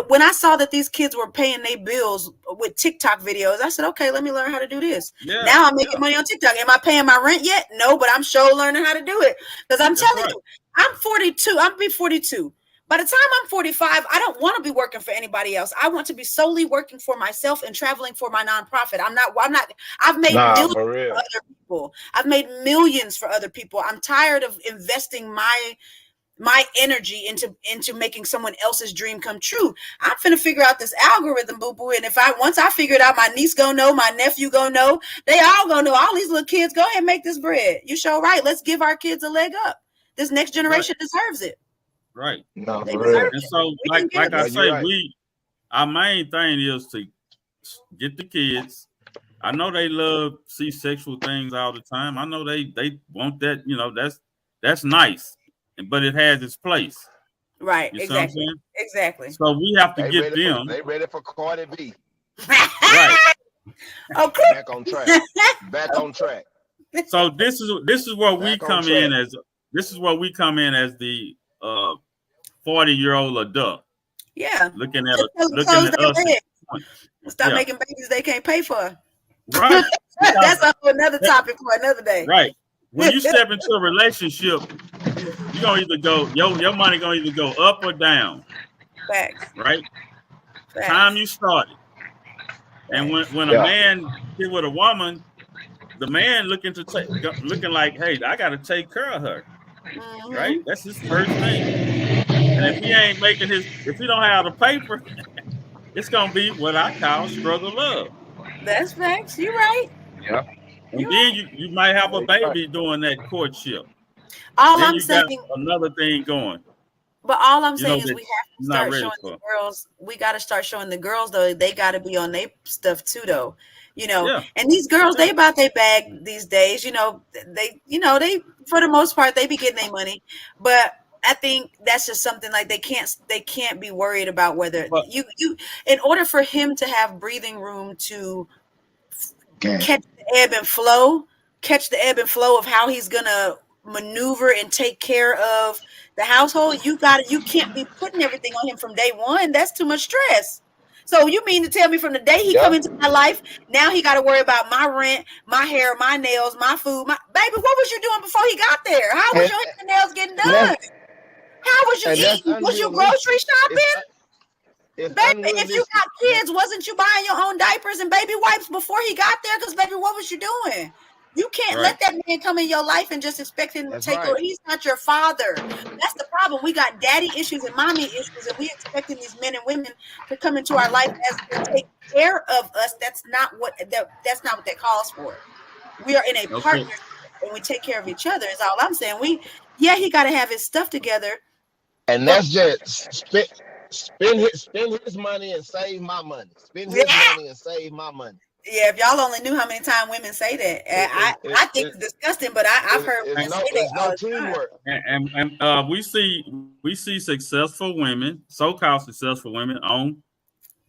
When I saw that these kids were paying their bills with TikTok videos, I said, okay, let me learn how to do this. Yeah, now I'm making money on TikTok. Am I paying my rent yet? No, but I'm sure learning how to do it. Because I'm telling you, I'm 42. I'm be 42. By the time I'm 45, I don't want to be working for anybody else. I want to be solely working for myself and traveling for my nonprofit. I've made millions for other people. I've made millions for other people. I'm tired of investing my energy into making someone else's dream come true. I'm finna figure out this algorithm, boo-boo. And once I figure it out, my niece gonna know, my nephew gonna know, they all gonna know, all these little kids, go ahead and make this bread. You sure right. Let's give our kids a leg up. This next generation deserves it. Right. No, and so like I say, our main thing is to get the kids. I know they love see sexual things all the time. I know they want that, that's nice, but it has its place. Right. Exactly. So we have to get them. They ready for Cardi B. Right. Okay. Back on track. So this is where we come in as the 40-year-old adult. Yeah. Looking at us. Stop making babies they can't pay for. Right. That's another topic for another day. Right. When you step into a relationship, you're gonna either go, your money gonna either go up or down. Facts. Right? Facts. Time you started. And when a man get with a woman, the man looking like, hey, I gotta take care of her. Mm-hmm. Right? That's his first thing. And if he ain't if he don't have the paper, it's gonna be what I call struggle love. That's facts. You're right. Yeah. And then you might have a baby during that courtship. All I'm saying, another thing going. But all I'm saying is we have to start showing the girls. We got to start showing the girls though. They got to be on their stuff too, though. And these girls, they about their bag these days. They for the most part they be getting their money, but I think that's just something like they can't be worried about whether you in order for him to have breathing room to catch the ebb and flow of how he's gonna maneuver and take care of the household. You can't be putting everything on him from day one. That's too much stress. So you mean to tell me from the day he come into my life, now he got to worry about my rent, my hair, my nails, my food, baby? What was you doing before he got there? How was your hair and nails getting done? How was you eating? Was you grocery shopping? Baby, if you got kids, wasn't you buying your own diapers and baby wipes before he got there? Because baby, what was you doing? You can't let that man come in your life and just expect him to take over. He's not your father. That's the problem. We got daddy issues and mommy issues, and we expecting these men and women to come into our life as to take care of us. That's not what that calls for. We are in a partnership and we take care of each other. Is all I'm saying. He got to have his stuff together. And that's just spend his money and save my money. Spend his money and save my money. Yeah, if y'all only knew how many times women say that, I think it's disgusting. But I've heard women say that all the time. And we see successful women, so-called successful women, on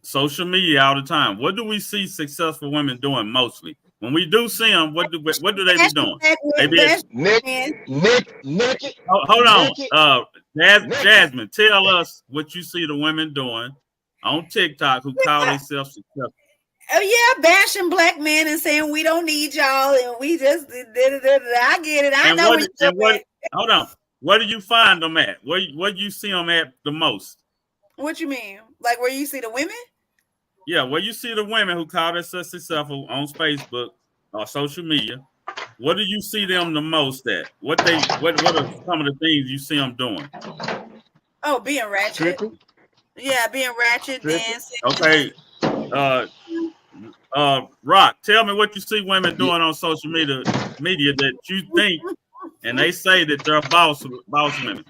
social media all the time. What do we see successful women doing mostly? When we do see them, what do they be doing? They be naked. Hold on, Jasmine, tell us what you see the women doing on TikTok who call themselves successful. Oh yeah, bashing black men and saying we don't need y'all and we just I get it. I know what you're doing. Hold on. Where do you find them at? Where do you see them at the most? What you mean? Like where you see the women? Yeah, where you see the women who call themselves successful on Facebook or social media. What do you see them the most at? What are some of the things you see them doing? Oh, being ratchet. Tripping? Yeah, being ratchet, dancing. Okay. Rock, tell me what you see women doing on social media that you think, and they say that they're boss women.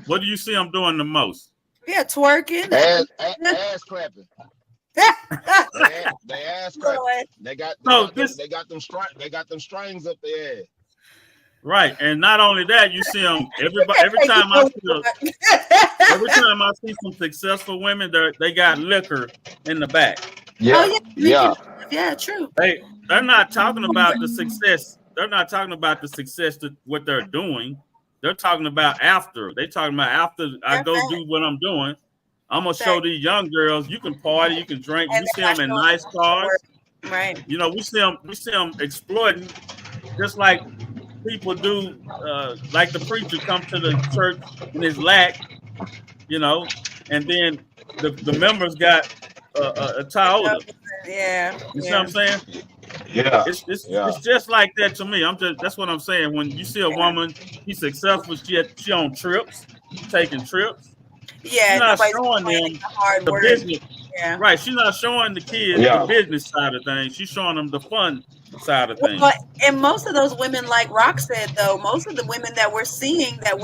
What do you see them doing the most? Yeah, twerking. Ass clapping. They ass clapping. They got them strings up their ass. Right, and not only that, you see them every time I see some successful women, they got liquor in the back. Yeah, true. They're not talking about the success. They're not talking about the success to what they're doing. They're talking about after. They're talking about after I go do what I'm doing. I'm gonna show these young girls you can party, you can drink. You see them in nice cars, right? You know, we see them exploiting, just like people do. Like the preacher come to the church in his lack, you know, and then the members got a Toyota. Yeah, you see what I'm saying? Yeah, it's just like that to me. That's what I'm saying. When you see a woman, she's successful, she on trips, taking trips. Yeah, she's not showing them the business. Yeah. Right. She's not showing the kids the business side of things. She's showing them the fun side of things. And most of those women, like Rock said, though, most of the women that we're seeing that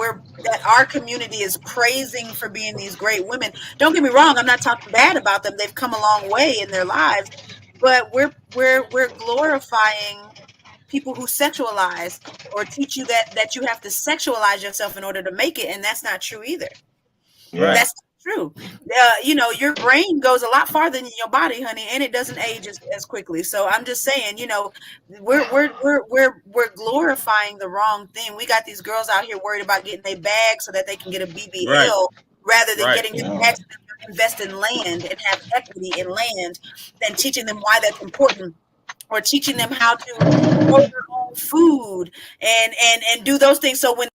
our community is praising for being these great women. Don't get me wrong, I'm not talking bad about them. They've come a long way in their lives, but we're glorifying people who sexualize or teach you that you have to sexualize yourself in order to make it, and that's not true either. Right. That's true. You know, your brain goes a lot farther than your body, honey, and it doesn't age as quickly. So I'm just saying, you know, we're glorifying the wrong thing. We got these girls out here worried about getting a bag so that they can get a BBL rather than getting their bags to invest in land and have equity in land, than teaching them why that's important, or teaching them how to grow their own food and do those things. So when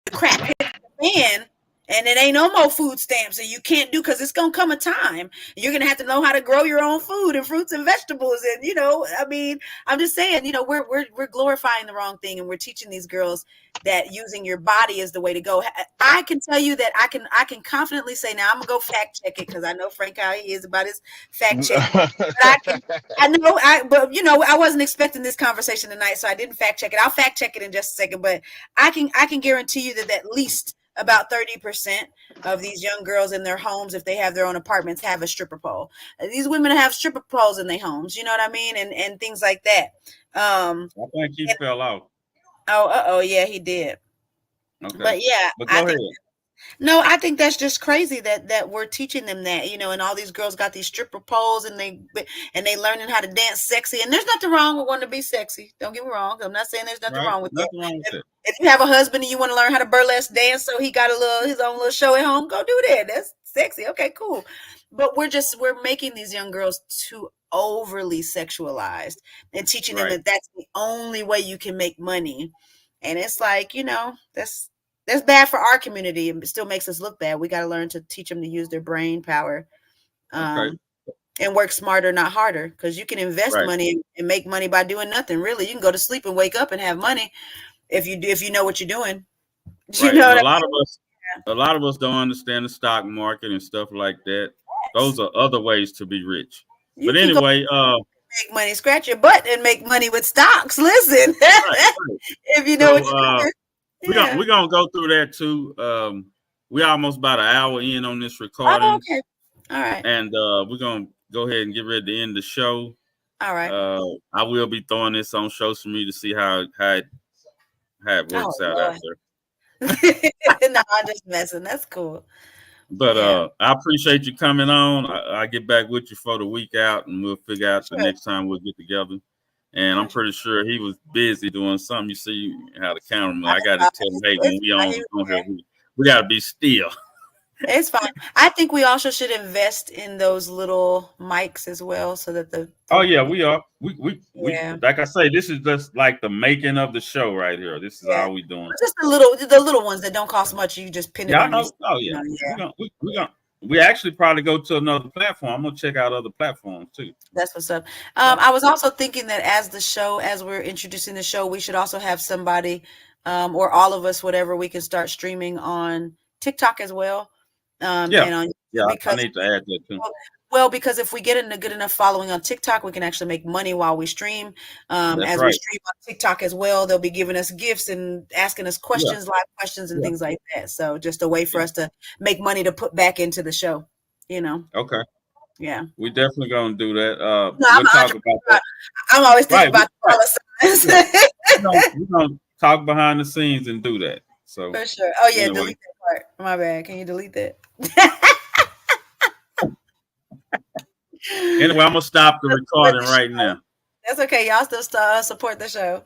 the crap hits the fan, and it ain't no more food stamps, and you can't do, because it's gonna come a time you're gonna have to know how to grow your own food and fruits and vegetables. And you know, I mean, I'm just saying, you know, we're glorifying the wrong thing, and we're teaching these girls that using your body is the way to go. I can tell you that I can confidently say, now I'm gonna go fact check it, because I know Frank how he is about his fact check. But you know, I wasn't expecting this conversation tonight, so I didn't fact check it. I'll fact check it in just a second, but I can guarantee you that at least about 30% of these young girls in their homes, if they have their own apartments, have a stripper pole. These women have stripper poles in their homes, you know what I mean? And things like that. I think he fell out. Oh, yeah, he did. Okay. But yeah, but go ahead. I think that's just crazy that we're teaching them that, you know, and all these girls got these stripper poles, and they learning how to dance sexy. And there's nothing wrong with wanting to be sexy. Don't get me wrong. I'm not saying there's nothing wrong with that. If you have a husband and you want to learn how to burlesque dance, so he got his own little show at home, go do that. That's sexy. Okay, cool. But we're making these young girls too overly sexualized and teaching them that that's the only way you can make money. And it's like, you know, that's bad for our community. It still makes us look bad. We got to learn to teach them to use their brain power, and work smarter, not harder. Because you can invest money and make money by doing nothing. Really, you can go to sleep and wake up and have money if you know what you're doing. You know what a lot of us don't understand the stock market and stuff like that. Those are other ways to be rich. But anyway, make money, scratch your butt and make money with stocks. Listen, if you know what you're doing. We're gonna go through that too. We're almost about an hour in on this recording. Oh, okay. All right. And we're gonna go ahead and get ready to end the show. All right. I will be throwing this on social media to see how it works out out there. No, I'm just messing. That's cool. But I appreciate you coming on. I get back with you for the week out, and we'll figure out the next time we'll get together. And I'm pretty sure he was busy doing something. You see how the cameraman, I got to tell him, hey, when we on here, we got to be still. It's fine. I think we also should invest in those little mics as well, so that Oh yeah, we are. We like I say, this is just like the making of the show right here. This is all we doing. Just the little ones that don't cost much. You just pin it on. Oh yeah. We actually probably go to another platform. I'm gonna check out other platforms too. That's what's up. I was also thinking that as we're introducing the show, we should also have somebody, or all of us, whatever, we can start streaming on TikTok as well. I need to add that too. Well, because if we get in a good enough following on TikTok, we can actually make money while we stream. That's As we right. stream on TikTok as well, they'll be giving us gifts and asking us Yeah. questions, live questions, and Yeah. things like that. So just a way for Yeah. us to make money to put back into the show. You know, Okay. yeah. We definitely gonna do that. No, We'll I'm an talk entrepreneur. about that. I'm always thinking Right. about the dollar signs. Yeah. We're gonna talk behind the scenes and do that. So For sure. Oh yeah, anyway, delete that part. My bad. Can you delete that? anyway, I'm gonna stop the recording right now. That's okay. Y'all still support the show.